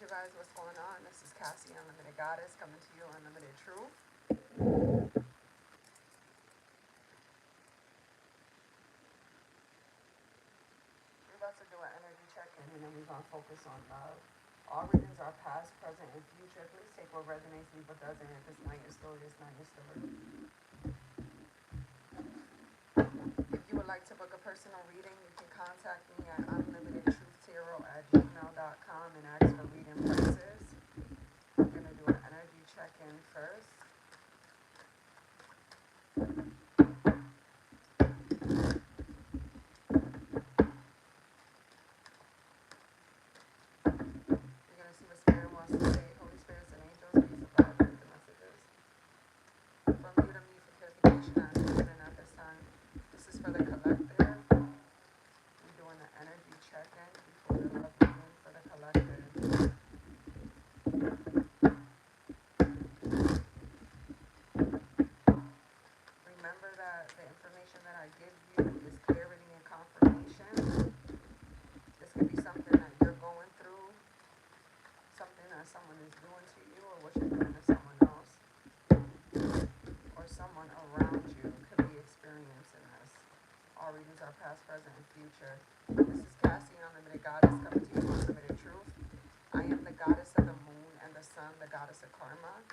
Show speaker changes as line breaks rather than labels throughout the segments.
you guys? What's going on? This is Cassie, Unlimited Goddess, coming to you, Unlimited Truth. We're about to do an energy check-in, and then we're going to focus on love. All readings are past, present, and future. Please take what resonates, leave what doesn't. If it's not your story, it's not your story. If you would like to book a personal reading, you can contact me at unlimitedtruthtarot@gmail.com and ask for reading prices. I'm going to do an energy check-in first. You're going to see what Spirit wants to say. Holy Spirits and angels, please supply the messages. From you to me for clarification, I'm listening at this time. This is for the collective. I'm doing an energy check-in before the love reading for the collective. Remember that the information that I give you is clarity and confirmation. This could be something that you're going through, something that someone is doing to you, or what you're doing to someone else, or someone around you could be experiencing this. All readings are past, present, and future. This is Cassie, Unlimited Goddess, coming to you with Unlimited Truth. I am the goddess of the moon and the sun, the goddess of karma.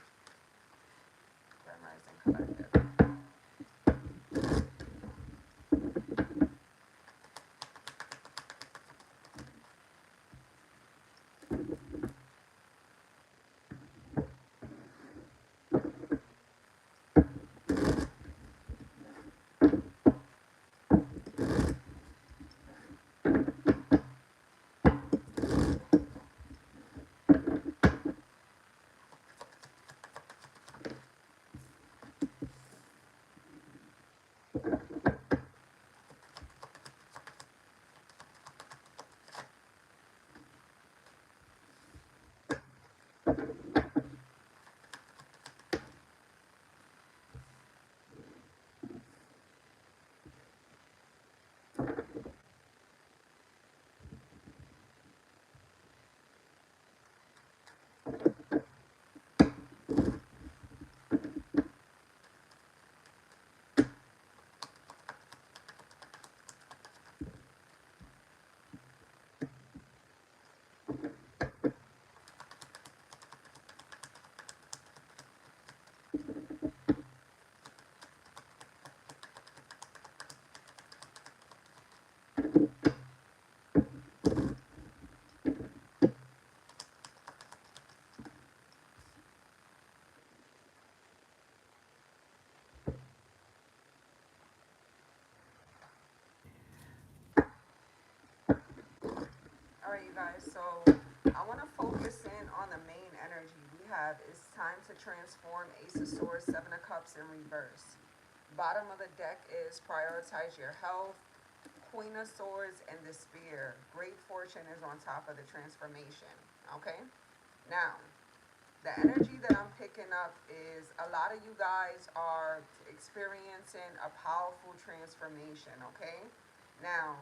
Grand Rising Collective. All right, you guys, so I want to focus in on the main energy we have. It's time to transform. Ace of Swords, Seven of Cups in reverse. Bottom of the deck is prioritize your health. Queen of Swords and the Spear. Great fortune is on top of the transformation. Okay? Now, the energy that I'm picking up is a lot of you guys are experiencing a powerful transformation. Okay? Now,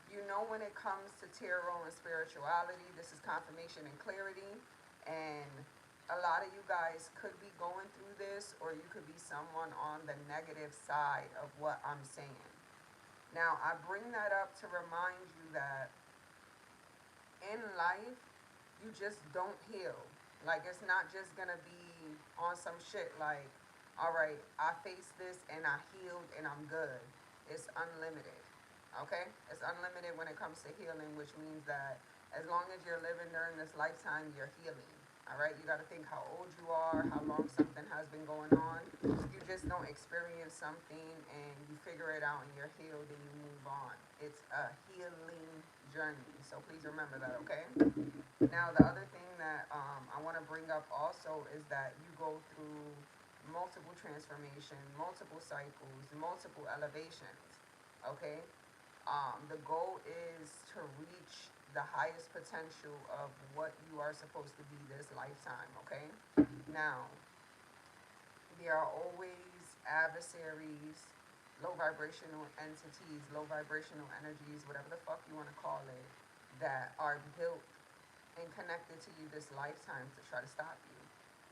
you know, when it comes to tarot and spirituality, this is confirmation and clarity. And a lot of you guys could be going through this, or you could be someone on the negative side of what I'm saying. Now, I bring that up to remind you that in life, you just don't heal. Like, it's not just going to be on some shit like, all right, I faced this and I healed and I'm good. It's unlimited. Okay? It's unlimited when it comes to healing, which means that as long as you're living during this lifetime, you're healing. All right? You got to think how old you are, how long something has been going on. You just don't experience something and you figure it out and you're healed and you move on. It's a healing journey. So please remember that, okay? Now, the other thing that I want to bring up also is that you go through multiple transformation, multiple cycles, multiple elevations, okay? The goal is to reach the highest potential of what you are supposed to be this lifetime, okay? Now, there are always adversaries, low vibrational entities, low vibrational energies, whatever the fuck you want to call it, that are built and connected to you this lifetime to try to stop you.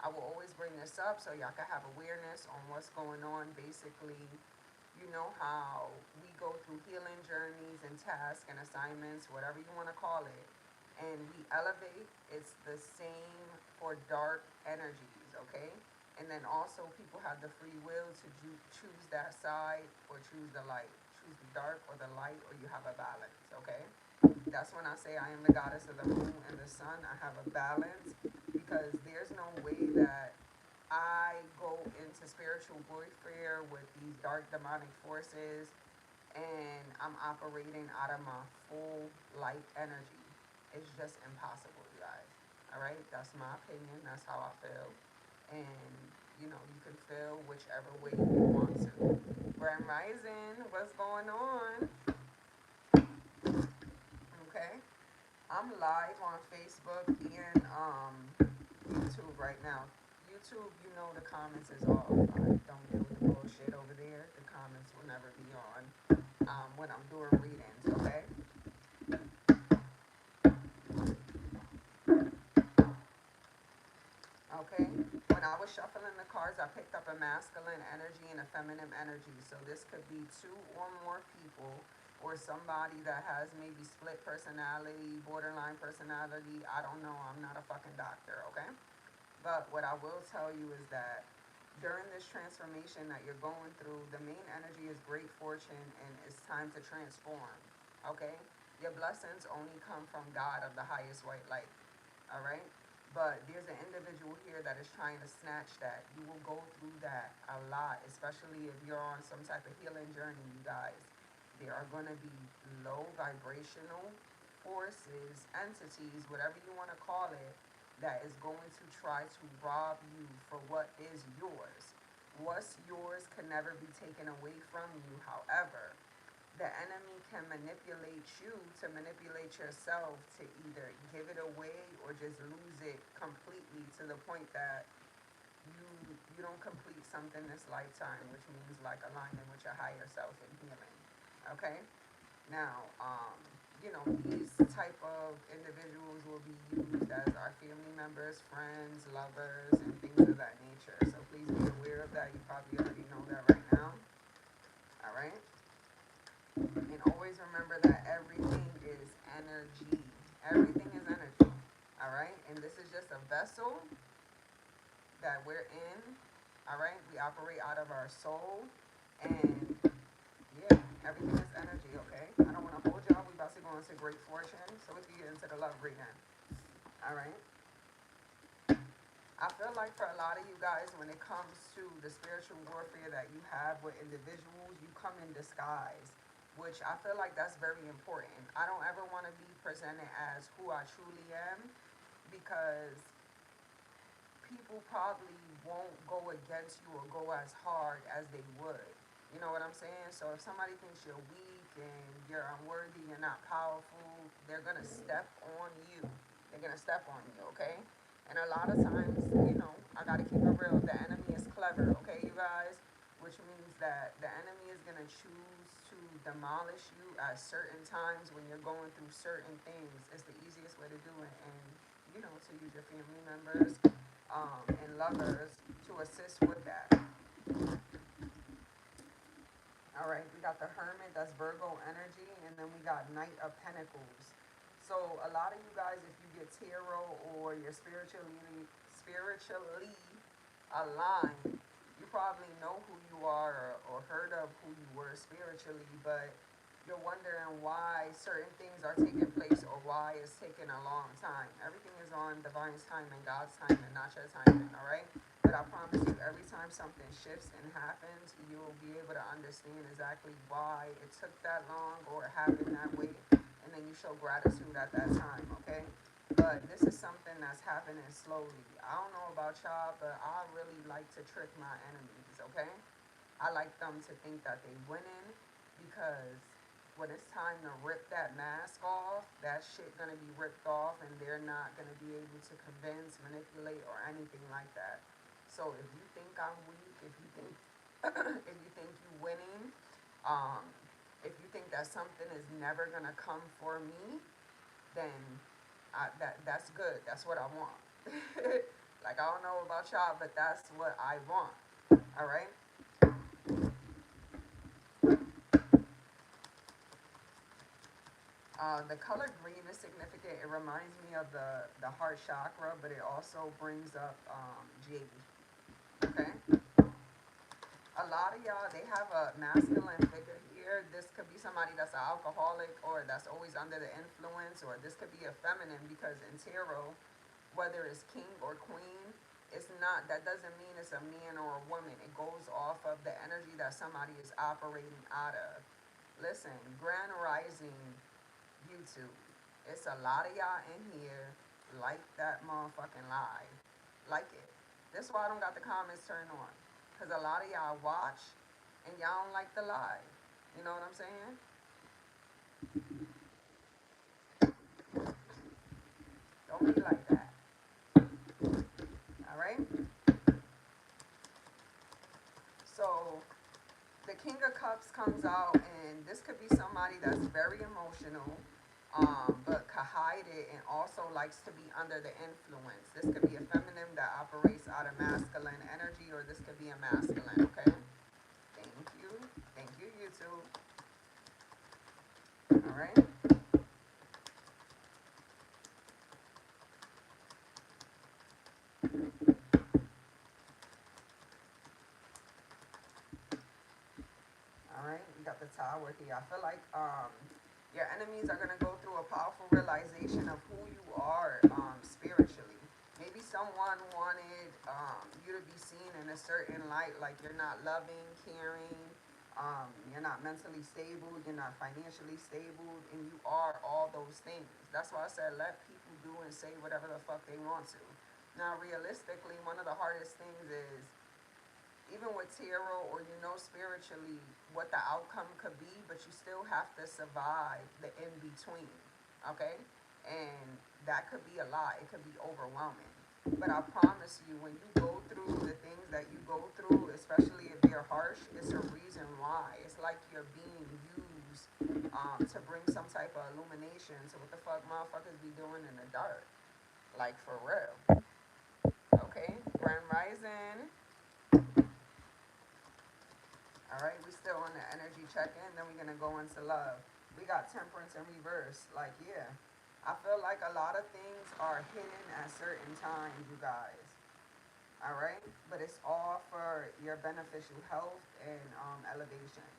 I will always bring this up so y'all can have awareness on what's going on. Basically, you know how we go through healing journeys and tasks and assignments, whatever you want to call it, and we elevate. It's the same for dark energies, okay? And then also, people have the free will to choose that side or choose the light. Choose the dark or the light, or you have a balance, okay? That's when I say I am the goddess of the moon and the sun. I have a balance because there's no way that I go into spiritual warfare with these dark demonic forces and I'm operating out of my full light energy. It's just impossible, you guys. All right, that's my opinion. That's how I feel, and you can feel whichever way you want to. Grand Rising, what's going on? Okay, I'm live on Facebook and YouTube right now. YouTube, the comments is off. I don't deal with the bullshit over there. The comments will never be on when I'm doing readings, okay? Okay? When I was shuffling the cards, I picked up a masculine energy and a feminine energy. So this could be two or more people or somebody that has maybe split personality, borderline personality. I don't know. I'm not a fucking doctor, okay? But what I will tell you is that during this transformation that you're going through, the main energy is great fortune and it's time to transform. Okay? Your blessings only come from God of the highest white light. Alright? But there's an individual here that is trying to snatch that. You will go through that a lot, especially if you're on some type of healing journey, you guys. There are going to be low vibrational forces, entities, whatever you want to call it, that is going to try to rob you for what is yours. What's yours can never be taken away from you. However, the enemy can manipulate you to manipulate yourself to either give it away or just lose it completely to the point that you don't complete something this lifetime, which means like aligning with your higher self and healing. Okay? Now, these type of individuals will be used as our family members, friends, lovers, and things of that nature. So please be aware of that. You probably already know that right now. All right? And always remember that everything is energy. Everything is energy. All right? And this is just a vessel that we're in. All right? We operate out of our soul. And yeah, everything is energy, okay? I don't want to hold y'all. We about to go into great fortune. So we can get into the love reading. All right? I feel like for a lot of you guys, when it comes to the spiritual warfare that you have with individuals, you come in disguise, which I feel like that's very important. I don't ever want to be presented as who I truly am because people probably won't go against you or go as hard as they would. You know what I'm saying? So if somebody thinks you're weak and you're unworthy, you're not powerful, they're going to step on you. They're going to step on you, okay? And a lot of times, I got to keep it real. The enemy is clever, okay, you guys? Which means that the enemy is going to choose to demolish you at certain times when you're going through certain things. It's the easiest way to do it. And, to use your family members and lovers to assist with that. All right, we got the Hermit, that's Virgo energy, and then we got Knight of Pentacles. So a lot of you guys, if you get tarot or you're spiritually aligned, you probably know who you are or heard of who you were spiritually, but you're wondering why certain things are taking place or why it's taking a long time. Everything is on divine timing, God's timing, not your timing, all right? But I promise you, every time something shifts and happens, you will be able to understand exactly why it took that long or it happened that way. And then you show gratitude at that time, okay? But this is something that's happening slowly. I don't know about y'all, but I really like to trick my enemies, okay? I like them to think that they winning because when it's time to rip that mask off, that shit gonna be ripped off and they're not gonna be able to convince, manipulate, or anything like that. So if you think I'm weak, if you think if you think you winning, if you think that something is never gonna come for me, then That's good. That's what I want. Like, I don't know about y'all, but that's what I want. All right. The color green is significant. It reminds me of the heart chakra, but it also brings up jade. Okay. A lot of y'all, they have a masculine figure here. This could be somebody that's an alcoholic or that's always under the influence, or this could be a feminine because in tarot, whether it's king or queen, it's not, that doesn't mean it's a man or a woman. It goes off of the energy that somebody is operating out of. Listen, Grand Rising YouTube. It's a lot of y'all in here like that motherfucking lie. Like it. That's why I don't got the comments turned on. Because a lot of y'all watch and y'all don't like the lie. You know what I'm saying? Don't be like that. All right? So, the King of Cups comes out, and this could be somebody that's very emotional, but could hide it and also likes to be under the influence. This could be a feminine that operates out of masculine energy, or this could be a masculine, okay? Thank you. Thank you, YouTube. All right? All right? We got the tower here. I feel like your enemies are going to go through a powerful realization of who you are spiritually. Maybe someone wanted you to be seen in a certain light, like you're not loving, caring, you're not mentally stable, you're not financially stable, and you are all those things. That's why I said let people do and say whatever the fuck they want to. Now, realistically, one of the hardest things is, even with tarot, or spiritually what the outcome could be, but you still have to survive the in between, okay? And that could be a lot. It could be overwhelming. But I promise you, when you go through the things that you go through, especially if they're harsh, it's a reason why. It's like you're being used to bring some type of illumination to what the fuck motherfuckers be doing in the dark. Like, for real. Okay? Grand Rising. All right, we still on the energy check-in. Then we're gonna go into love. We got temperance in reverse. Like, yeah, I feel like a lot of things are hidden at certain times, you guys. All right, but it's all for your beneficial health and elevation.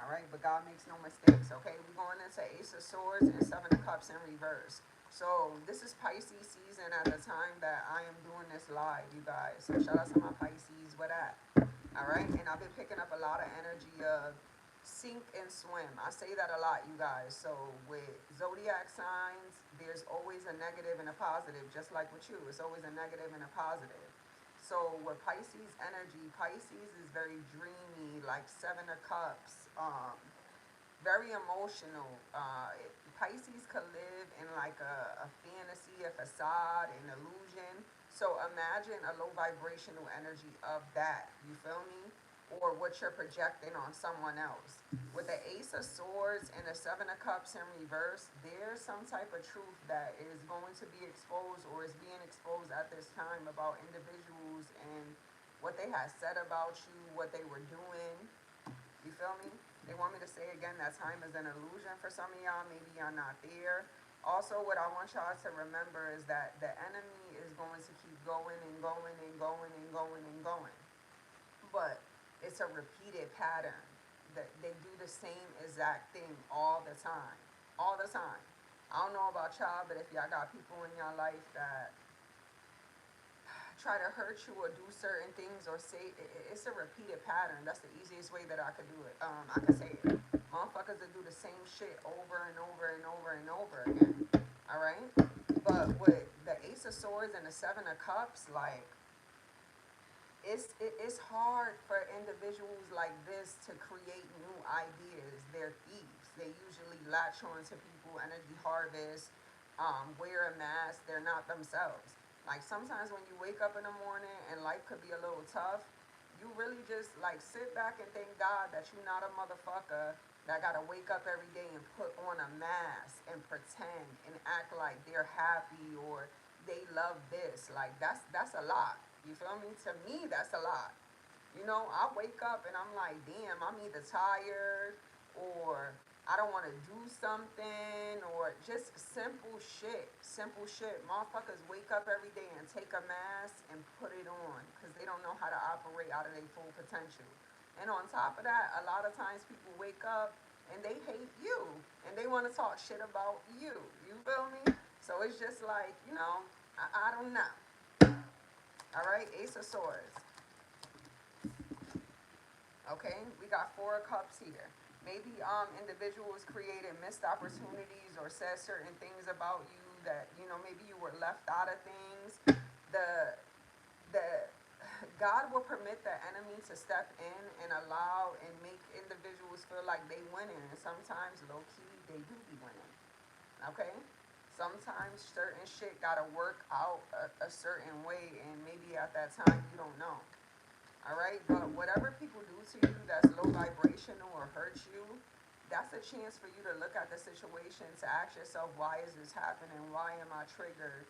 All right, but God makes no mistakes. Okay, we're going into Ace of Swords and Seven of Cups in reverse. So this is Pisces season at the time that I am doing this live, you guys. So shout out to my Pisces. What up? All right, and I've been picking up a lot of energy of sink and swim. I say that a lot, you guys. So with zodiac signs, there's always a negative and a positive, just like with you. It's always a negative and a positive. So with Pisces energy, Pisces is very dreamy, like Seven of Cups, very emotional. Pisces could live in like a fantasy, a facade, an illusion. So imagine a low vibrational energy of that. You feel me? Or what you're projecting on someone else. With the Ace of Swords and the Seven of Cups in reverse, there's some type of truth that is going to be exposed, or is being exposed at this time, about individuals and what they had said about you, what they were doing. You feel me? They want me to say again that time is an illusion for some of y'all. Maybe y'all not there. Also, what I want y'all to remember is that the enemy is going to keep going and going and going and going and going. But it's a repeated pattern. That they do the same exact thing all the time. All the time. I don't know about y'all, but if y'all got people in your life that try to hurt you or do certain things or say, it's a repeated pattern. That's the easiest way that I could do it. I could say it. Motherfuckers that do the same shit over and over and over and over again. All right. But with the Ace of Swords and the Seven of Cups, like, it's hard for individuals like this to create new ideas. They're thieves. They usually latch on to people, energy harvest, wear a mask. They're not themselves. Like, sometimes when you wake up in the morning and life could be a little tough, you really just like sit back and thank God that you're not a motherfucker that gotta wake up every day and put on a mask and pretend and act like they're happy or they love this. Like that's a lot. You feel me? To me, that's a lot. You know, I wake up and I'm like, damn, I'm either tired or I don't want to do something or just simple shit. Simple shit. Motherfuckers wake up every day and take a mask and put it on because they don't know how to operate out of their full potential. And on top of that, a lot of times people wake up and they hate you and they want to talk shit about you. You feel me? So it's just like, I don't know. All right, Ace of Swords. Okay, we got Four of Cups here. Maybe individuals created missed opportunities or said certain things about you that maybe you were left out of things. The the God will permit the enemy to step in and allow and make individuals feel like they winning, and sometimes low key they do be winning. Okay, sometimes certain shit gotta work out a certain way, and maybe at that time you don't know. All right, but whatever people do to you that's low vibrational or hurts you, that's a chance for you to look at the situation to ask yourself, why is this happening? Why am I triggered?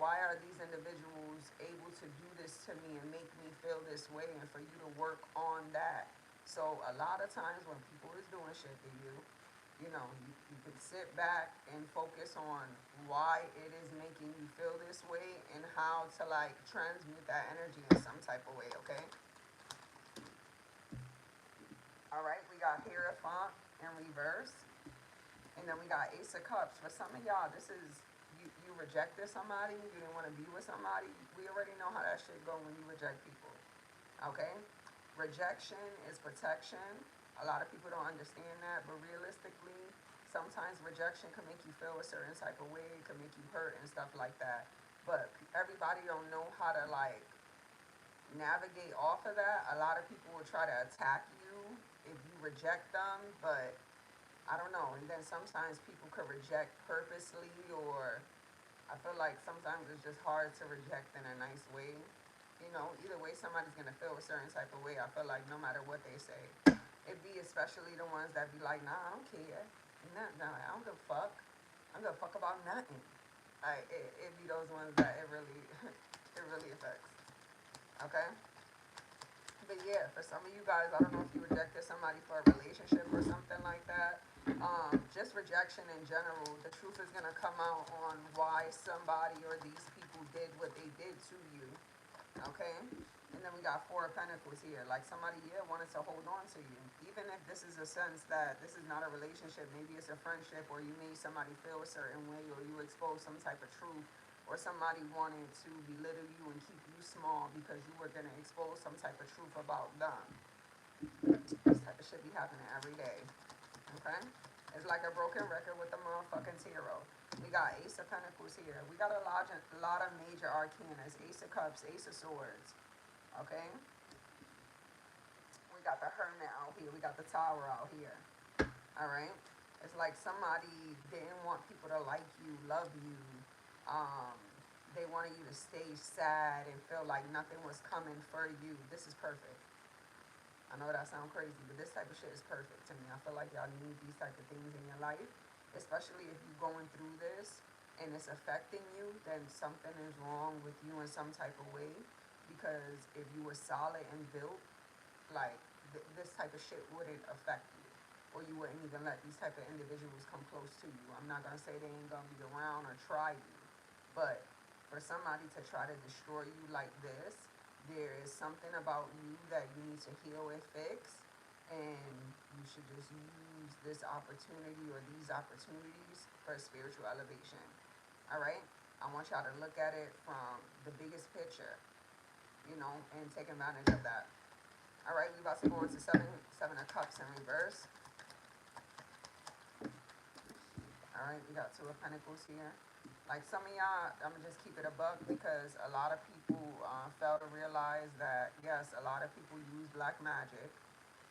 Why are these individuals able to do this to me and make me feel this way? And for you to work on that. So a lot of times when people is doing shit to you, you can sit back and focus on why it is making you feel this way and how to like transmute that energy in some type of way, okay? All right, we got Hierophant in reverse. And then we got Ace of Cups. For some of y'all, this is, you rejected somebody, you didn't want to be with somebody. We already know how that shit go when you reject people. Okay? Rejection is protection. A lot of people don't understand that, but realistically, sometimes rejection can make you feel a certain type of way, it can make you hurt and stuff like that. But everybody don't know how to like navigate off of that. A lot of people will try to attack you if you reject them, but I don't know. And then sometimes people could reject purposely, or I feel like sometimes it's just hard to reject in a nice way. Either way, somebody's gonna feel a certain type of way. I feel like no matter what they say, it be especially the ones that be like, nah, I don't care. Nah, I don't give a fuck. I don't give a fuck about nothing. It be those ones that it really, it really affects. Okay. But yeah, for some of you guys, I don't know if you rejected somebody for a relationship or something like that. Just rejection in general, the truth is gonna come out on why somebody or these people did what they did to you. Okay? And then we got Four of Pentacles here. Like somebody, yeah, wanted to hold on to you. Even if this is a sense that this is not a relationship, maybe it's a friendship, or you made somebody feel a certain way, or you exposed some type of truth, or somebody wanted to belittle you and keep you small because you were going to expose some type of truth about them. This type of shit be happening every day. Okay? It's like a broken record with the motherfucking tarot. We got Ace of Pentacles here. We got a lot of major arcanas. Ace of Cups, Ace of Swords. Okay? We got the Hermit out here. We got the Tower out here. Alright? It's like somebody didn't want people to like you, love you. They wanted you to stay sad and feel like nothing was coming for you. This is perfect. I know that sounds crazy, but this type of shit is perfect to me. I feel like y'all need these type of things in your life, especially if you're going through this and it's affecting you, then something is wrong with you in some type of way. Because if you were solid and built, like this type of shit wouldn't affect you, or you wouldn't even let these type of individuals come close to you. I'm not gonna say they ain't gonna be around or try you, but for somebody to try to destroy you like this, there is something about you that you need to heal and fix, and you should just use this opportunity or these opportunities for spiritual elevation. All right? I want y'all to look at it from the biggest picture, and take advantage of that. All right, we about to go into seven of Cups in reverse. All right, we got Two of Pentacles here. Like some of y'all, I'm gonna just keep it a buck because a lot of people fail to realize that yes, a lot of people use black magic.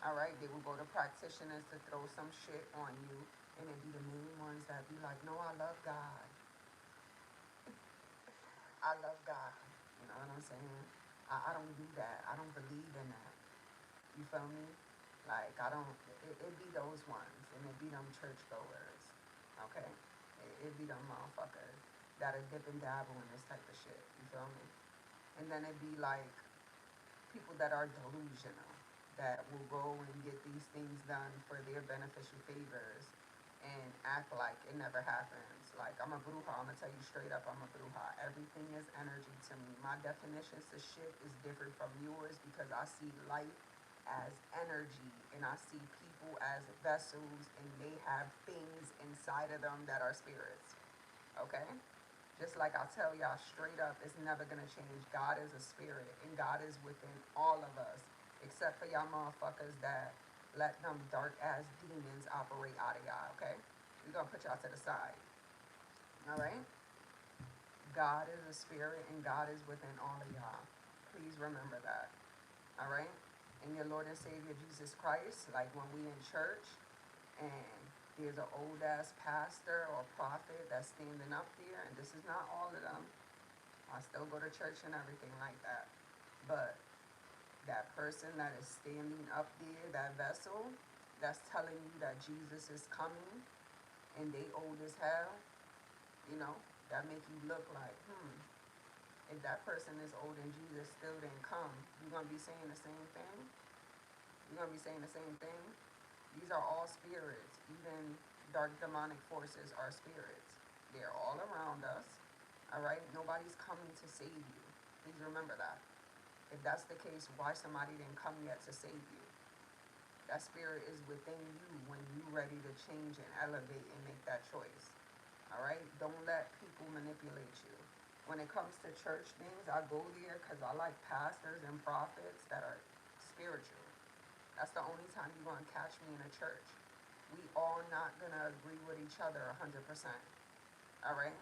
All right, they will go to practitioners to throw some shit on you, and it be the main ones that be like, no, I love God. I love God. You know what I'm saying? I don't do that. I don't believe in that. You feel me? Like, I don't, it be those ones, and it be them churchgoers, okay? It be them motherfuckers that are dip and dabble in this type of shit, you feel me? And then it be like people that are delusional, that will go and get these things done for their beneficial favors and act like it never happens. Like, I'm a bruja, I'm gonna tell you straight up, I'm a bruja. Everything is energy to me. My definitions to shit is different from yours because I see life as energy and I see people as vessels and they have things inside of them that are spirits. Okay? Just like I tell y'all straight up, it's never gonna change. God is a spirit and God is within all of us, except for y'all motherfuckers that let them dark ass demons operate out of y'all, okay? We're gonna put y'all to the side. Alright? God is a spirit and God is within all of y'all. Please remember that. Alright? And your Lord and Savior Jesus Christ, like when we in church and there's an old ass pastor or prophet that's standing up there, and this is not all of them. I still go to church and everything like that. But that person that is standing up there, that vessel, that's telling you that Jesus is coming and they old as hell, you know, that make you look like, if that person is old and Jesus still didn't come, you're going to be saying the same thing? You're going to be saying the same thing? These are all spirits. Even dark demonic forces are spirits. They're all around us. All right? Nobody's coming to save you. Please remember that. If that's the case, why somebody didn't come yet to save you? That spirit is within you when you're ready to change and elevate and make that choice. All right? Don't let people manipulate you. When it comes to church things, I go there because I like pastors and prophets that are spiritual. That's the only time you're going to catch me in a church. We all not going to agree with each other 100%. All right?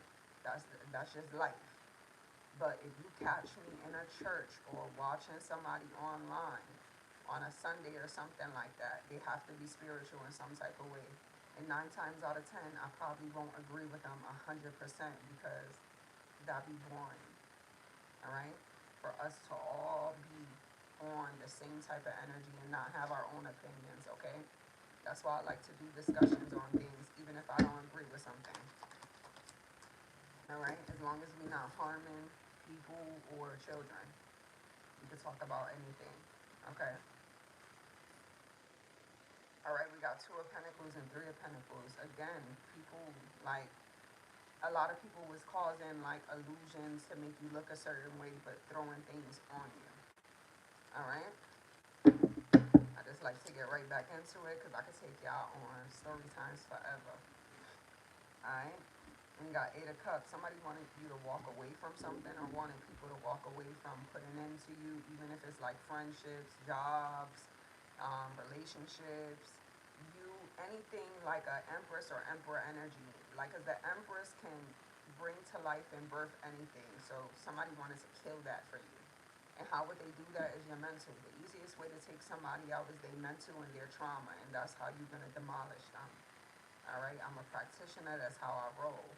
That's just life. But if you catch me in a church or watching somebody online on a Sunday or something like that, they have to be spiritual in some type of way. And 9 times out of 10, I probably won't agree with them 100% because that'd be boring. All right? For us to all be on the same type of energy and not have our own opinions, okay? That's why I like to do discussions on things, even if I don't agree with something. All right? As long as we're not harming people or children, we can talk about anything, okay? All right, we got 2 of Pentacles and 3 of Pentacles. Again, people, like, a lot of people was causing, like, illusions to make you look a certain way, but throwing things on you. All right? I just like to get right back into it because I could take y'all on story times forever. Alright? And you got 8 of Cups. Somebody wanted you to walk away from something or wanted people to walk away from putting into you, even if it's like friendships, jobs, relationships, anything like an Empress or Emperor energy. Like, because the Empress can bring to life and birth anything. So somebody wanted to kill that for you. And how would they do that is your mental. The easiest way to take somebody out is their mental and their trauma, and that's how you're going to demolish them. All right? I'm a practitioner. That's how I roll.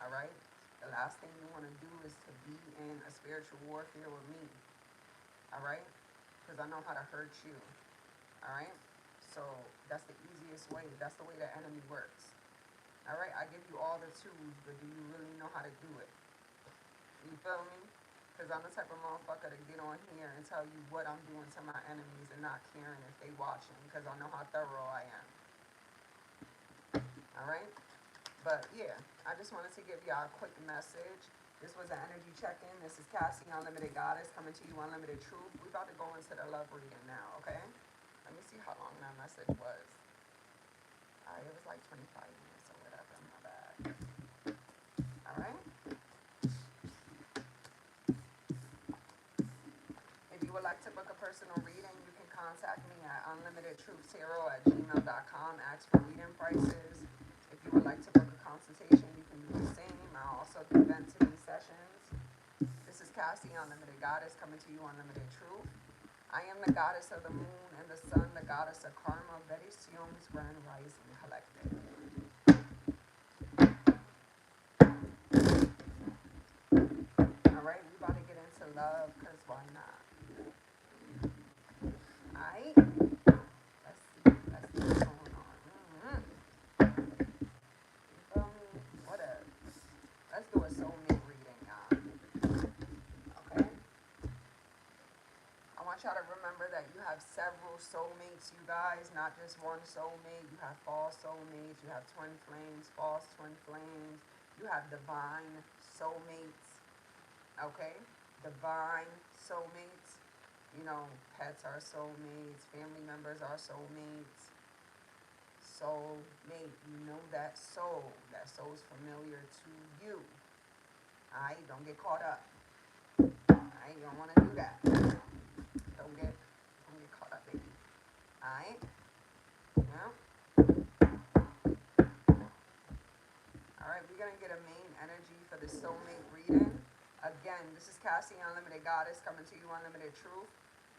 All right? The last thing you want to do is to be in a spiritual warfare with me. All right? Because I know how to hurt you. All right? So that's the easiest way. That's the way the enemy works. All right? I give you all the tools, but do you really know how to do it? You feel me? Because I'm the type of motherfucker to get on here and tell you what I'm doing to my enemies and not caring if they watching because I know how thorough I am. Alright? But yeah, I just wanted to give y'all a quick message. This was an energy check-in. This is Cassie, Unlimited Goddess, coming to you Unlimited Truth. We're about to go into the love reading now, okay? Let me see how long that message was. Alright, it was like 25 minutes or whatever. My bad. Alright? If you would like to book a personal reading, you can contact me at unlimitedtruthtarot@gmail.com. Ask for reading prices. If you would like to book a consultation, you can do the same. I also do vent-to-me sessions. This is Cassie, Unlimited Goddess, coming to you Unlimited Truth. I am the goddess of the moon and the sun, the goddess of karma, Benediction's Grand Rising Collective. Alright, we about to get into love, because why not? Alright, let's have several soulmates, you guys, not just one soulmate. You have false soulmates, you have twin flames, false twin flames, you have divine soulmates, okay? Divine soulmates. You know, pets are soulmates, family members are soulmates. Soulmate, you know that soul. That soul's familiar to you. Alright, don't get caught up. Alright, you don't want to do that. Don't get caught up, baby. Alright? Yeah? Alright, we're gonna get a main energy for the soulmate reading. Again, this is Cassie, Unlimited Goddess, coming to you, Unlimited Truth.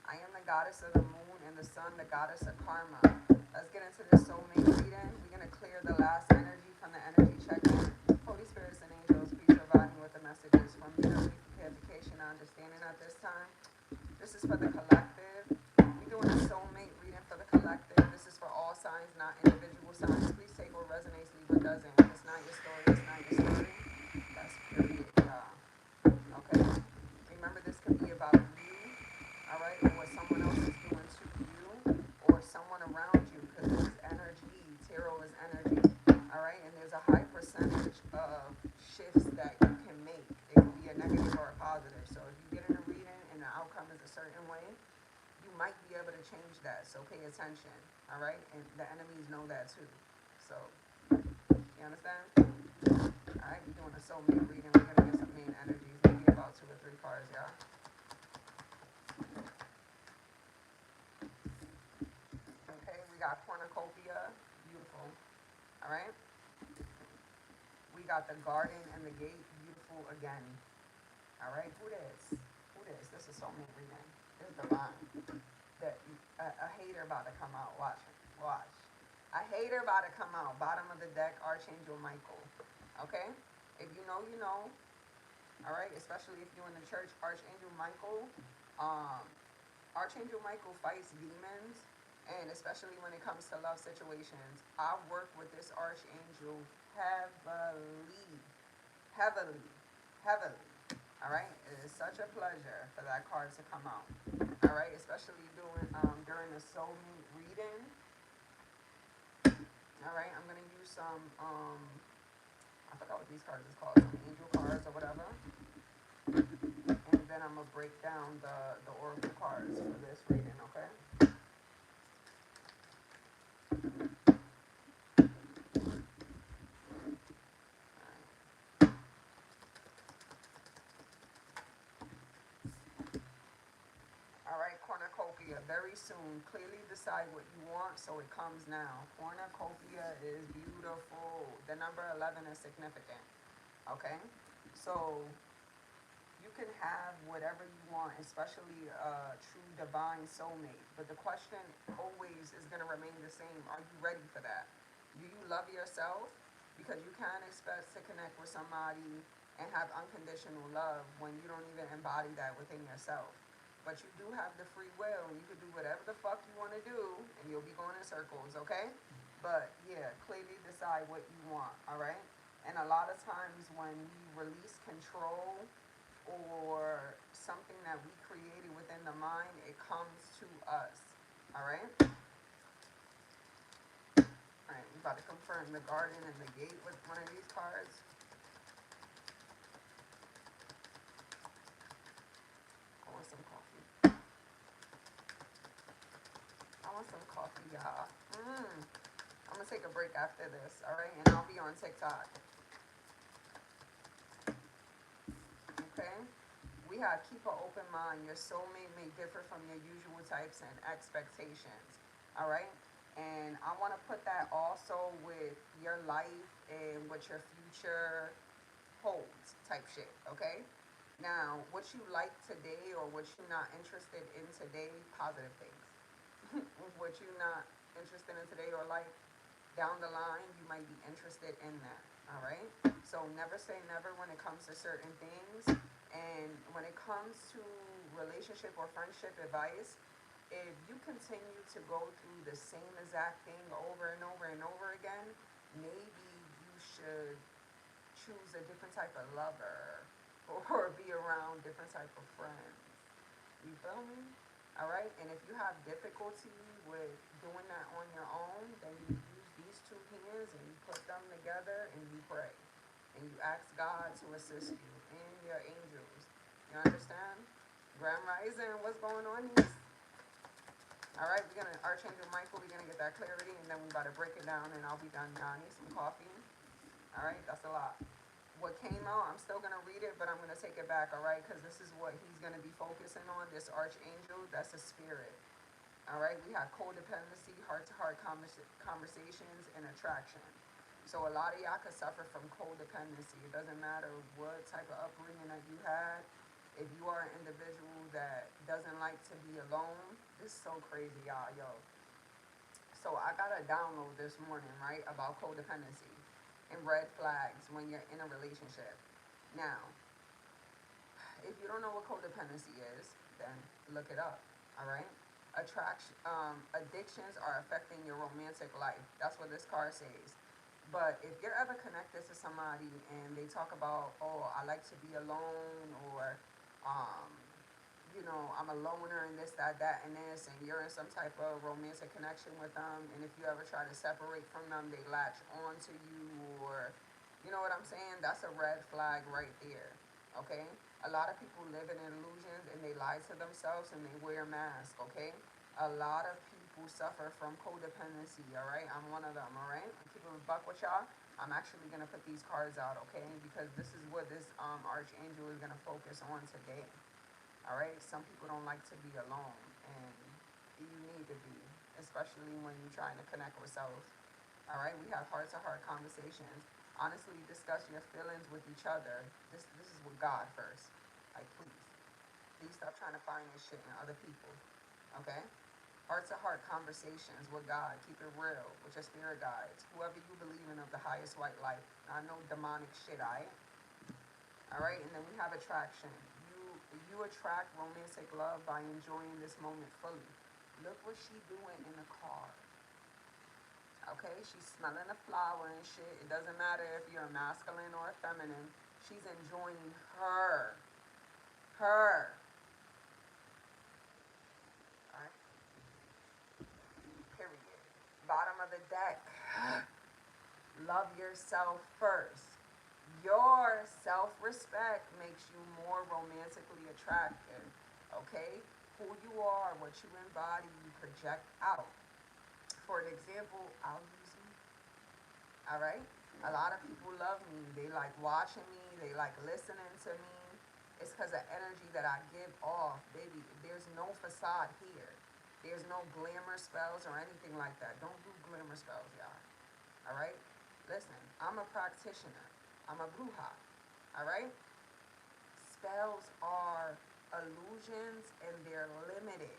I am the goddess of the moon and the sun, the goddess of karma. Let's get into this soulmate reading. We're going to clear the last energy from the energy check-in. Holy spirits and angels, please provide me with the messages from you, clarification, and understanding at this time. This is for the collective. We're doing a soulmate reading for the collective. This is for all signs, not individual signs. Please take what resonates, leave what doesn't. If it's not your story, it's not your story. That's period, y'all. Okay? Remember, this could be about you, all right, or what someone else is doing to you, or someone around you, because this is energy, tarot is energy, all right, and there's a high percentage of shifts that you can make. It can be a negative or a positive, so if you get in a reading and the outcome is a certain way, you might be able to change that, so pay attention, all right, and the enemies know that too, so, you understand? All right, we're doing a soulmate reading. We're going to get some main energies, maybe about 2 or 3 cards, y'all. Okay, we got cornucopia, beautiful. All right. We got the garden and the gate, beautiful again. All right, who this? Who this? This is soulmate reading. This is divine. A hater about to come out. Watch. Watch. A hater about to come out. Bottom of the deck, Archangel Michael. Okay? If you know, you know. All right? Especially if you're in the church, Archangel Michael. Archangel Michael fights demons, and especially when it comes to love situations. I work with this Archangel heavily. Heavily. Heavily. All right? It is such a pleasure for that card to come out. All right? Especially during a soulmate reading. All right? I'm going to use some, I forgot what these cards is called, some angel cards or whatever. And then I'm going to break down the oracle cards for this reading, okay? Alright, cornucopia, very soon. Clearly decide what you want so it comes now. Cornucopia is beautiful. The number 11 is significant. Okay? So you can have whatever you want, especially a true divine soulmate. But the question always is going to remain the same. Are you ready for that? Do you love yourself? Because you can't expect to connect with somebody and have unconditional love when you don't even embody that within yourself. But you do have the free will, and you can do whatever the fuck you want to do, and you'll be going in circles, okay? But yeah, clearly decide what you want, all right? And a lot of times when we release control or something that we created within the mind, it comes to us, all right? All right, we're about to confirm the garden and the gate with one of these cards. I want some coffee. Y'all. I'm gonna take a break after this, all right? And I'll be on TikTok. Okay? We have keep an open mind. Your soulmate may differ from your usual types and expectations, all right? And I want to put that also with your life and what your future holds type shit, okay? Now, what you like today or what you're not interested in today, positive things. What you're not interested in today or like down the line, you might be interested in that, all right? So never say never when it comes to certain things. And when it comes to relationship or friendship advice, if you continue to go through the same exact thing over and over and over again, maybe you should choose a different type of lover or be around different type of friends. You feel me? All right, and if you have difficulty with doing that on your own, then you use these two hands and you put them together and you pray. And you ask God to assist you and your angels. You understand? Grand Rising, what's going on, niece? All right, we're gonna Archangel Michael. We're gonna get that clarity, and then we about to break it down, and I'll be done. Y'all need some coffee. All right, that's a lot. What came out, I'm still gonna read it, but I'm gonna take it back. All right, because this is what he's gonna be focusing on. This Archangel, that's a spirit. All right, we have codependency, heart-to-heart conversations, and attraction. So a lot of y'all could suffer from codependency. It doesn't matter what type of upbringing that you had. If you are an individual that doesn't like to be alone, this is so crazy, y'all, yo. So I got a download this morning, right, about codependency and red flags when you're in a relationship. Now, if you don't know what codependency is, then look it up. All right. Addictions are affecting your romantic life. That's what this card says. But if you're ever connected to somebody and they talk about, oh, I like to be alone, or, um, I'm a loner and this, that, and this, and you're in some type of romantic connection with them, and if you ever try to separate from them, they latch onto you, or, you know what I'm saying? That's a red flag right there, okay? A lot of people live in illusions and they lie to themselves and they wear masks, okay? A lot of people suffer from codependency, all right? I'm one of them, all right? I'm keeping a buck with y'all. I'm actually going to put these cards out, okay? Because this is what this Archangel is going to focus on today. All right, some people don't like to be alone, and you need to be, especially when you're trying to connect with self. All right, we have heart-to-heart conversations. Honestly, discuss your feelings with each other. This is with God first. Like, please stop trying to find this shit in other people. Okay, heart-to-heart conversations with God. Keep it real with your spirit guides, whoever you believe in of the highest white light. I know demonic shit. All right, and then we have attraction. You attract romantic love by enjoying this moment fully. Look what she doing in the car. Okay, she's smelling a flower and shit. It doesn't matter if you're a masculine or a feminine. She's enjoying her. Her. All right, period. Bottom of the deck. Love yourself first. Your self-respect makes you more romantically attractive. Okay? Who you are, what you embody, you project out. For an example, I'll use me. All right? A lot of people love me. They like watching me. They like listening to me. It's because of energy that I give off. Baby, there's no facade here. There's no glamour spells or anything like that. Don't do glamour spells, y'all. All right? Listen, I'm a practitioner. I'm a bruja. All right? Spells are illusions and they're limited.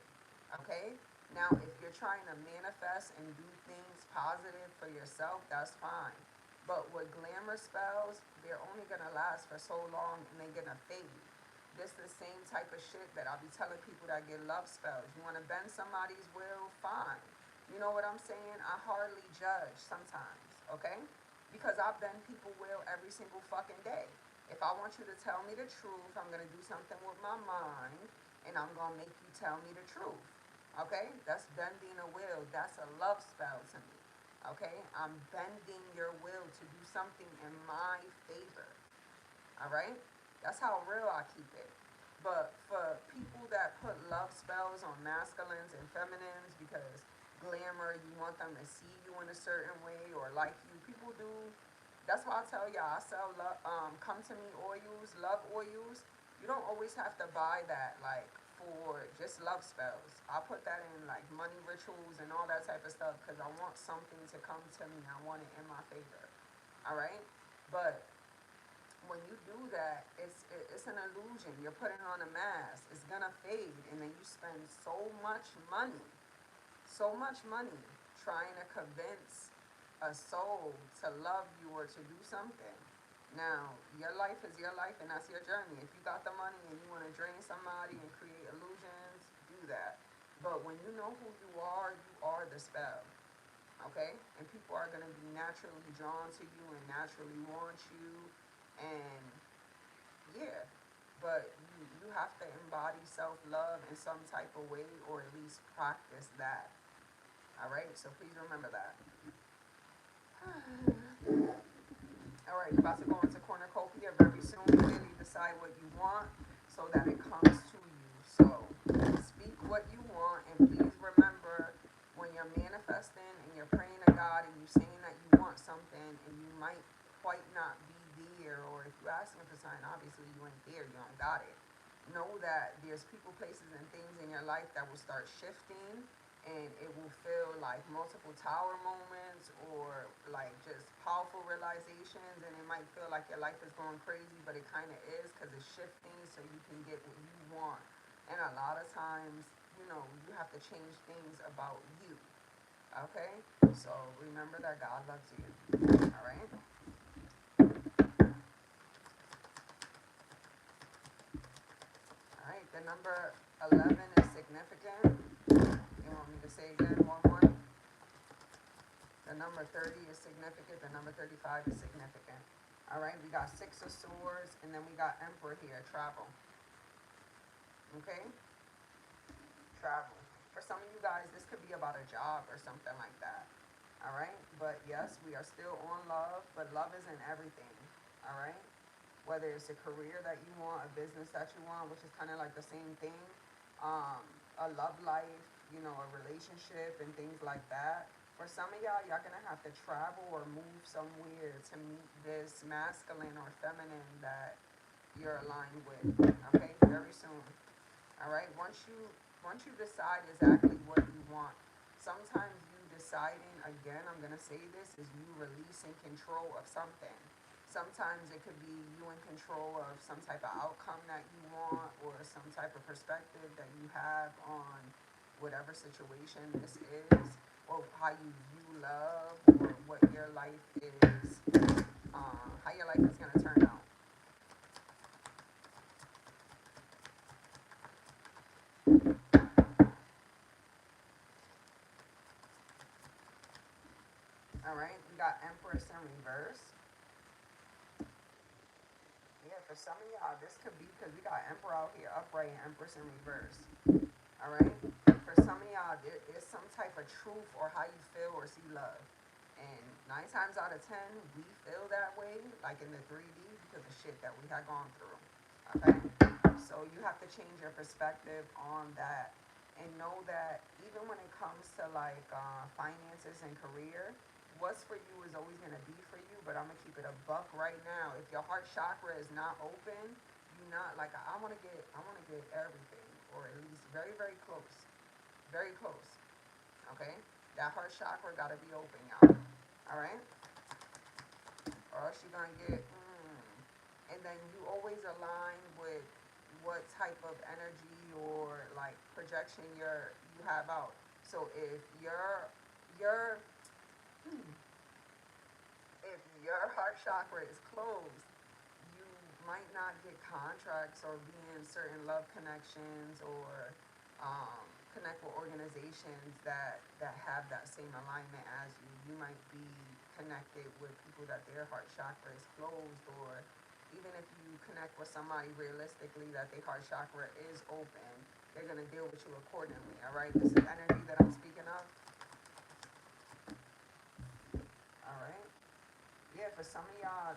Okay? Now, if you're trying to manifest and do things positive for yourself, that's fine. But with glamour spells, they're only going to last for so long and they're going to fade. This is the same type of shit that I'll be telling people that get love spells. You want to bend somebody's will? Fine. You know what I'm saying? I hardly judge sometimes, okay? Because I bend people will every single fucking day. If I want you to tell me the truth, I'm going to do something with my mind, and I'm going to make you tell me the truth. Okay? That's bending a will. That's a love spell to me. Okay? I'm bending your will to do something in my favor. All right? That's how real I keep it. But for people that put love spells on masculines and feminines because glamour, you want them to see you in a certain way or like you, people do. That's why I tell y'all I sell come to me oils, love oils. You don't always have to buy that like for just love spells. I put that in like money rituals and all that type of stuff because I want something to come to me. I want it in my favor. All right, but when you do that, it's an illusion. You're putting on a mask. It's gonna fade, and then you spend so much money trying to convince a soul to love you or to do something. Now, your life is your life, and that's your journey. If you got the money and you want to drain somebody and create illusions, do that. But when you know who you are the spell. Okay? And people are going to be naturally drawn to you and naturally want you. And yeah, but you have to embody self-love in some type of way, or at least practice that. All right, so please remember that. All right, you're about to go into cornucopia very soon. Clearly decide what you want so that it comes to you. So speak what you want, and please remember, when you're manifesting and you're praying to God and you're saying that you want something and you might quite not be there, or if you're asking for something, obviously you ain't there, you don't got it. Know that there's people, places, and things in your life that will start shifting, and it will feel like multiple tower moments, or like just powerful realizations, and it might feel like your life is going crazy, but it kind of is, because it's shifting so you can get what you want. And a lot of times, you have to change things about you. Okay, so remember that God loves you. All right. All right, the number 11 is significant. You want me to say again one more? The number 30 is significant. The number 35 is significant. All right, we got Six of Swords, and then we got Emperor here, travel. Okay, travel. For some of you guys, this could be about a job or something like that. All right, but yes, we are still on love, but love isn't everything. All right, whether it's a career that you want, a business that you want, which is kind of like the same thing, a love life, a relationship and things like that. For some of y'all, y'all gonna have to travel or move somewhere to meet this masculine or feminine that you're aligned with. Okay, very soon. All right. Once you decide exactly what you want, sometimes you deciding, again, I'm gonna say this, is you releasing control of something. Sometimes it could be you in control of some type of outcome that you want, or some type of perspective that you have on whatever situation this is, or how you view love, or what your life is, how your life is gonna turn out. All right, we got Empress in reverse. Yeah, for some of y'all, this could be because we got Emperor out here upright and Empress in reverse. All right. For some of y'all, there is some type of truth or how you feel or see love, and 9 times out of 10, we feel that way, like in the 3D, because of shit that we had gone through. Okay. So you have to change your perspective on that, and know that even when it comes to like finances and career, what's for you is always gonna be for you. But I'm gonna keep it a buck right now. If your heart chakra is not open, you not like, I wanna get everything, or at least very very close, very close. Okay, that heart chakra gotta be open, y'all. All right, or else you're gonna get. And then you always align with what type of energy or like projection you have out. So your hmm, if your heart chakra is closed, you might not get contracts or be in certain love connections, or connect with organizations that have that same alignment as you. You might be connected with people that their heart chakra is closed, or even if you connect with somebody realistically that their heart chakra is open, they're gonna deal with you accordingly. All right, this is energy that I'm speaking of. All right. Yeah, for some of y'all,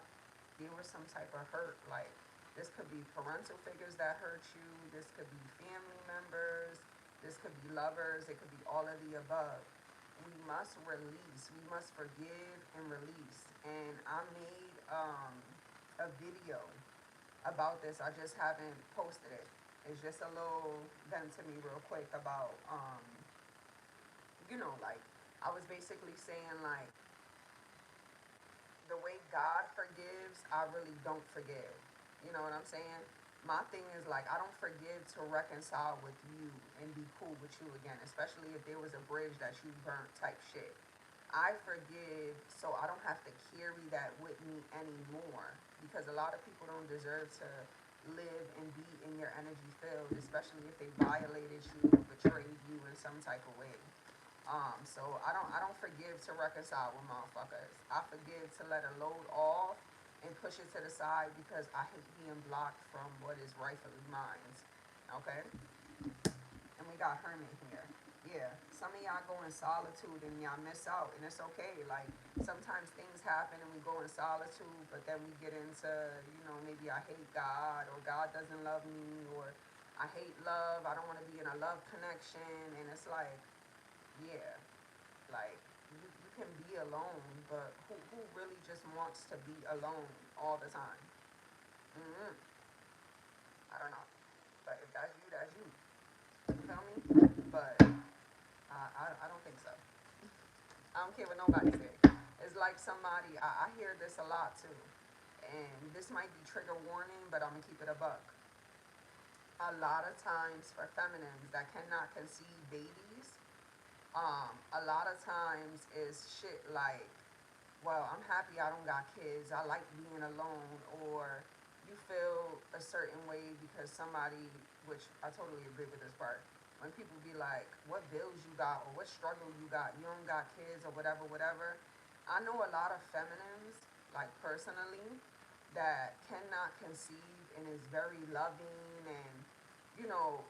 there was some type of hurt. Like, this could be parental figures that hurt you. This could be family members. This could be lovers. It could be all of the above. We must release. We must forgive and release. And I made a video about this. I just haven't posted it. It's just a little vent to me real quick about like, I was basically saying like, the way God forgives, I really don't forgive. You know what I'm saying? My thing is like, I don't forgive to reconcile with you and be cool with you again, especially if there was a bridge that you burnt type shit. I forgive so I don't have to carry that with me anymore, because a lot of people don't deserve to live and be in your energy field, especially if they violated you, betrayed you in some type of way. So I don't forgive to reconcile with motherfuckers. I forgive to let a load off and push it to the side because I hate being blocked from what is rightfully mine. Okay? And we got Hermit here. Yeah, some of y'all go in solitude and y'all miss out, and it's okay. Like, sometimes things happen and we go in solitude, but then we get into, maybe I hate God, or God doesn't love me, or I hate love, I don't want to be in a love connection, and it's like, yeah, like, you can be alone, but who really just wants to be alone all the time? Mm-hmm. I don't know. But if that's you, that's you. You feel me? But I don't think so. I don't care what nobody say. It's like somebody, I hear this a lot too. And this might be trigger warning, but I'm going to keep it a buck. A lot of times for feminines that cannot conceive babies, a lot of times is shit like, well, I'm happy I don't got kids. I like being alone. Or you feel a certain way because somebody, which I totally agree with this part, when people be like, what bills you got or what struggle you got, you don't got kids or whatever, whatever. I know a lot of feminines, like personally, that cannot conceive and is very loving and, you know,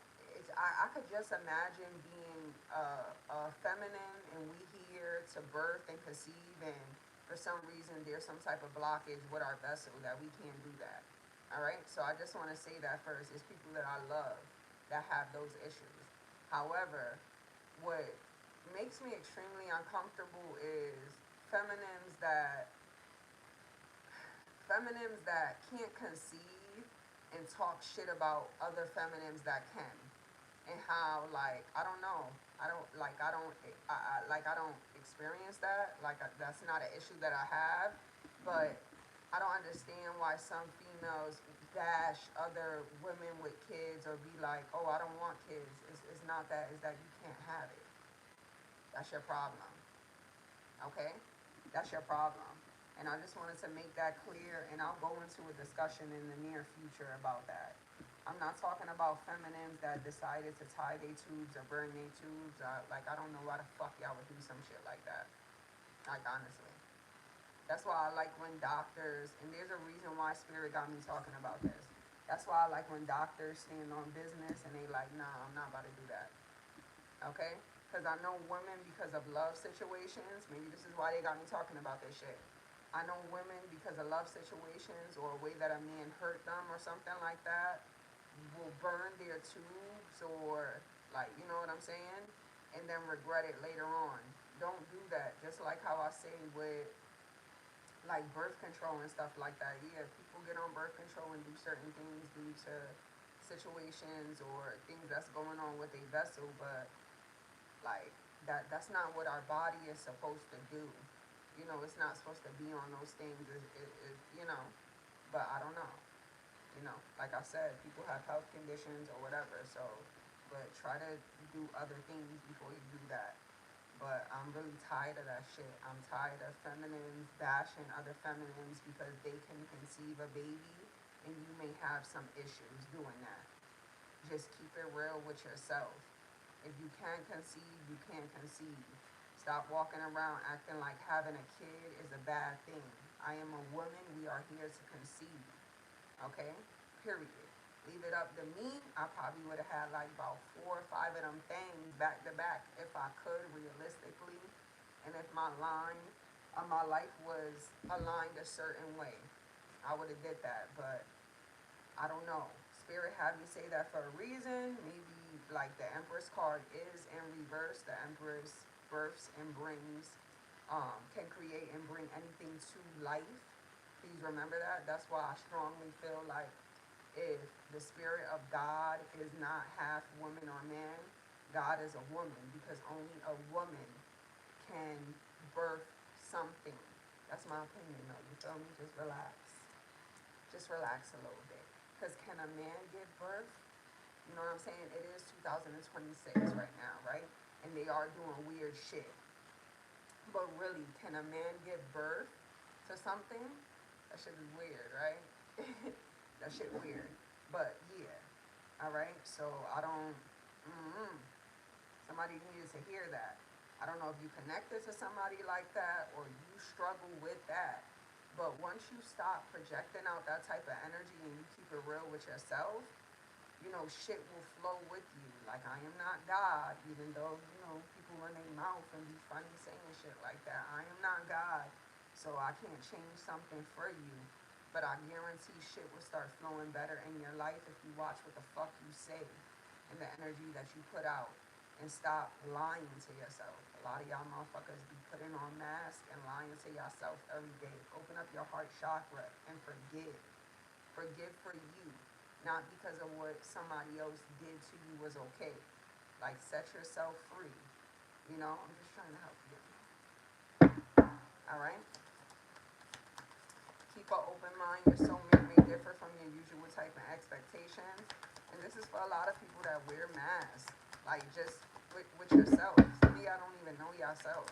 I could just imagine being a feminine and we here to birth and conceive, and for some reason there's some type of blockage with our vessel that we can't do that. All right, so I just want to say that first. It's people that I love that have those issues. However, what makes me extremely uncomfortable is feminines that feminines that can't conceive and talk shit about other feminines that can, and how, like, I don't know, I don't experience that, like, that's not an issue that I have, but I don't understand why some females bash other women with kids or be like, oh, I don't want kids. It's not that, it's that you can't have it. That's your problem. Okay? That's your problem. And I just wanted to make that clear, and I'll go into a discussion in the near future about that. I'm not talking about feminines that decided to tie their tubes or burn their tubes. Like, I don't know why the fuck y'all would do some shit like that. Like, honestly. That's why I like when doctors, and there's a reason why Spirit got me talking about this. That's why I like when doctors stand on business and they like, nah, I'm not about to do that. Okay? Because I know women, because of love situations, maybe this is why they got me talking about this shit. I know women, because of love situations or a way that a man hurt them or something like that, will burn their tubes, or, like, you know what I'm saying? And then regret it later on. Don't do that. Just like how I say with, like, birth control and stuff like that. Yeah, people get on birth control and do certain things due to situations or things that's going on with a vessel, but, like, that's not what our body is supposed to do. You know, it's not supposed to be on those things. You know, but I don't know. You know, like I said, people have health conditions or whatever. So, but try to do other things before you do that. But I'm really tired of that shit. I'm tired of feminines bashing other feminines because they can conceive a baby and you may have some issues doing that. Just keep it real with yourself. If you can't conceive, you can't conceive. Stop walking around acting like having a kid is a bad thing. I am a woman. We are here to conceive. Okay? Period. Leave it up to me, I probably would have had like about 4 or 5 of them things back to back if I could, realistically. And if my line of my life was aligned a certain way, I would have did that. But I don't know. Spirit had me say that for a reason. Maybe like the Empress card is in reverse. The Empress births and brings, can create and bring anything to life. Please remember that. That's why I strongly feel like if the spirit of God is not half woman or man, God is a woman, because only a woman can birth something. That's my opinion though, you feel me? Just relax. Just relax a little bit. Because can a man give birth? You know what I'm saying? It is 2026 right now, right? And they are doing weird shit. But really, can a man give birth to something? That shit is weird, right? That shit weird. But yeah, alright? So I don't, somebody needed to hear that. I don't know if you connected to somebody like that or you struggle with that. But once you stop projecting out that type of energy and you keep it real with yourself, shit will flow with you. Like, I am not God, even though, people run their mouth and be funny saying shit like that. I am not God, so I can't change something for you. But I guarantee shit will start flowing better in your life if you watch what the fuck you say and the energy that you put out and stop lying to yourself. A lot of y'all motherfuckers be putting on masks and lying to yourself every day. Open up your heart chakra and forgive. Forgive for you, not because of what somebody else did to you was okay. Like, set yourself free. I'm just trying to help you. All right? Keep an open mind. Your soulmate may differ from your usual type of expectations. And this is for a lot of people that wear masks. Like, just with yourself. Some of y'all don't even know yourself.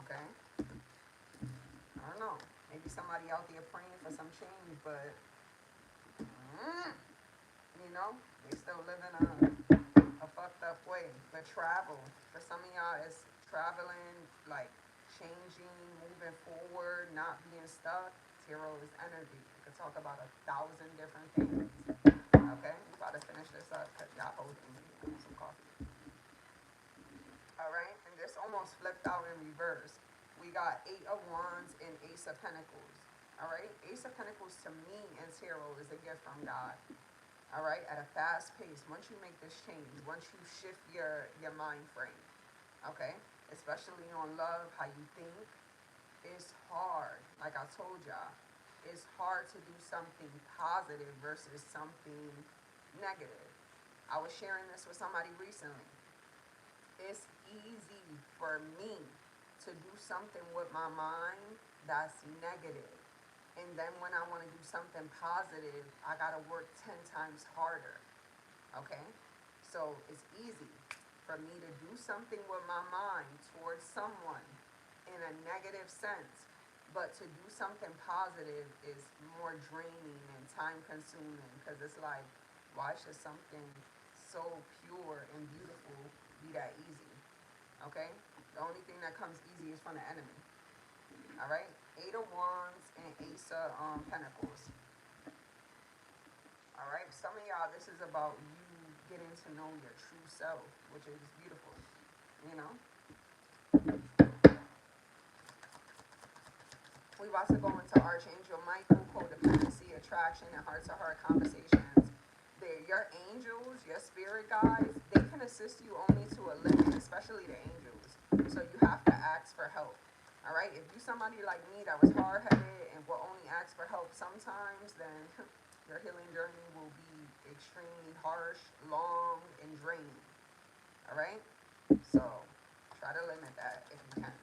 Okay? I don't know. Maybe somebody out there praying for some change, but, they still living a fucked up way. But travel. For some of y'all, it's traveling, like, changing, moving forward, not being stuck. Tarot is energy. We could talk about 1,000 different things. Okay? We about to finish this up because y'all holding me. I want some coffee. Alright? And this almost flipped out in reverse. We got 8 of Wands and Ace of Pentacles. Alright? Ace of Pentacles to me in tarot is a gift from God. Alright? At a fast pace. Once you make this change, once you shift your mind frame. Okay? Especially on love, how you think. It's hard. Like I told y'all. It's hard to do something positive versus something negative. I was sharing this with somebody recently. It's easy for me to do something with my mind that's negative. And then when I want to do something positive, I got to work 10 times harder. Okay? So it's easy for me to do something with my mind towards someone in a negative sense. But to do something positive is more draining and time consuming because it's like, why should something so pure and beautiful be that easy? Okay? The only thing that comes easy is from the enemy. Alright? 8 of Wands and Ace of Pentacles. Alright? Some of y'all, this is about you getting to know your true self, which is beautiful. We about to go into Archangel Michael, codependency, attraction, and heart-to-heart conversations. Your angels, your spirit guides, they can assist you only to a limit, especially the angels. So you have to ask for help. Alright? If you somebody like me that was hard-headed and will only ask for help sometimes, then your healing journey will be extremely harsh, long, and draining. Alright? So try to limit that if you can.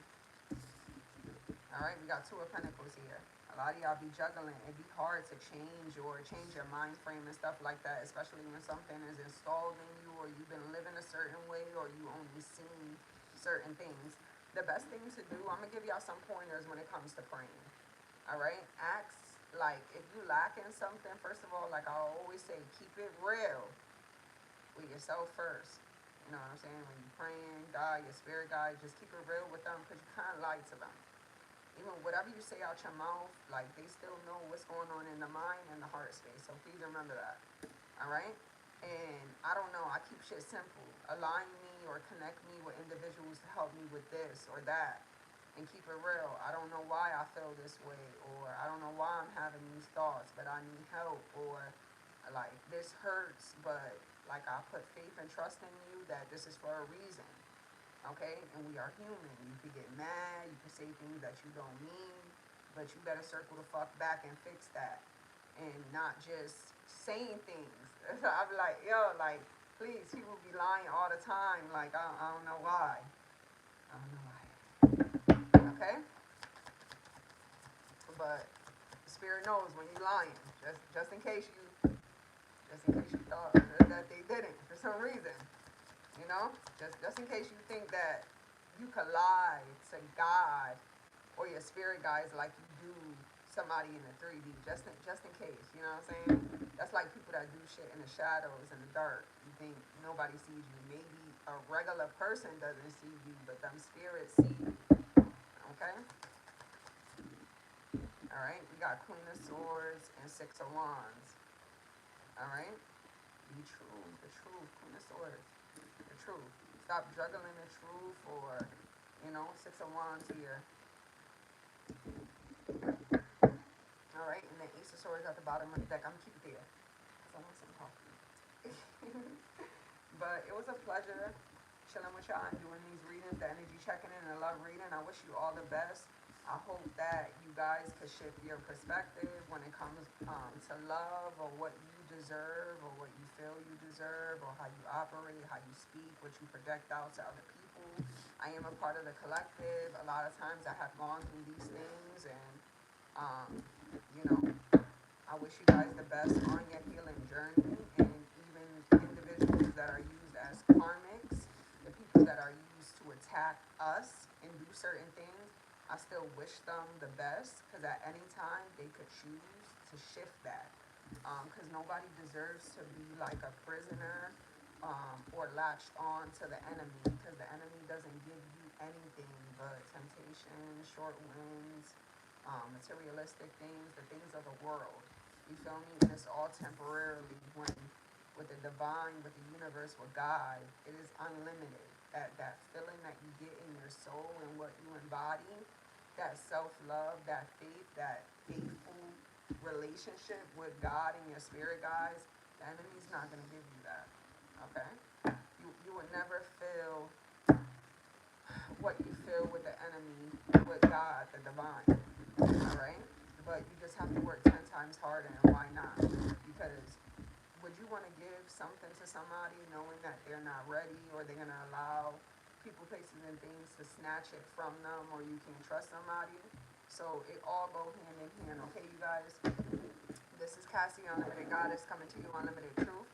Alright, we got 2 of Pentacles here. A lot of y'all be juggling. It'd be hard to change your mind frame and stuff like that, especially when something is installed in you or you've been living a certain way or you only seen certain things. The best thing to do, I'm going to give y'all some pointers when it comes to praying. Alright? Ask, like, if you lacking something, first of all, like I always say, keep it real with yourself first. You know what I'm saying? When you're praying, God, your spirit guide, just keep it real with them because you can't lie to them. Even whatever you say out your mouth, like, they still know what's going on in the mind and the heart space. So please remember that. Alright? And I don't know, I keep shit simple. Align me or connect me with individuals to help me with this or that. And keep it real. I don't know why I feel this way, or I don't know why I'm having these thoughts, but I need help, or like, this hurts, but like, I put faith and trust in you that this is for a reason. Okay? And we are human. You could get mad, you could say things that you don't mean, but you better circle the fuck back and fix that. And not just saying things. I'll be like, yo, like, please, people be lying all the time. Like, I don't know why. I don't know why. Okay? But the spirit knows when you're lying. Just in case you thought that they didn't for some reason. Just in case you think that you could lie to God or your spirit guides like you do somebody in the 3D, just in case, you know what I'm saying? That's like people that do shit in the shadows, in the dark. You think nobody sees you. Maybe a regular person doesn't see you, but them spirits see you. Okay? All right, we got Queen of Swords and Six of Wands. All right, be true, the truth, Queen of Swords, the truth. Stop juggling the truth, or Six of Wands here. All right, and then Ace of Swords at the bottom of the deck. I'm gonna keep it there because I want some coffee. But it was a pleasure chilling with y'all and doing these readings, the energy checking in and love reading. I wish you all the best. I hope that you guys could shift your perspective when it comes to love, or what you deserve, or what you feel you deserve, or how you operate, how you speak, what you project out to other people. I am a part of the collective. A lot of times I have gone through these things, and um, you know, I wish you guys the best on your healing journey, and even individuals that are used as karmics, the people that are used to attack us and do certain things, I still wish them the best, because at any time they could choose to shift that. Because nobody deserves to be like a prisoner, or latched on to the enemy, because the enemy doesn't give you anything but temptation, short winds, materialistic things, the things of the world. You feel me? And it's all temporarily, when with the divine, with the universe, with God, it is unlimited. That feeling that you get in your soul and what you embody, that self-love, that faith, that faithful relationship with God and your spirit guides, the enemy's not going to give you that. Okay? You would never feel what you feel with the enemy, with God, the divine. Alright? But you just have to work 10 times harder, and why not? Because would you want to give something to somebody knowing that they're not ready, or they're going to allow people, places, and things to snatch it from them, or you can't trust somebody? So it all go hand in hand, okay, you guys? This is Cassie, Unlimited Goddess, coming to you, Unlimited Truth.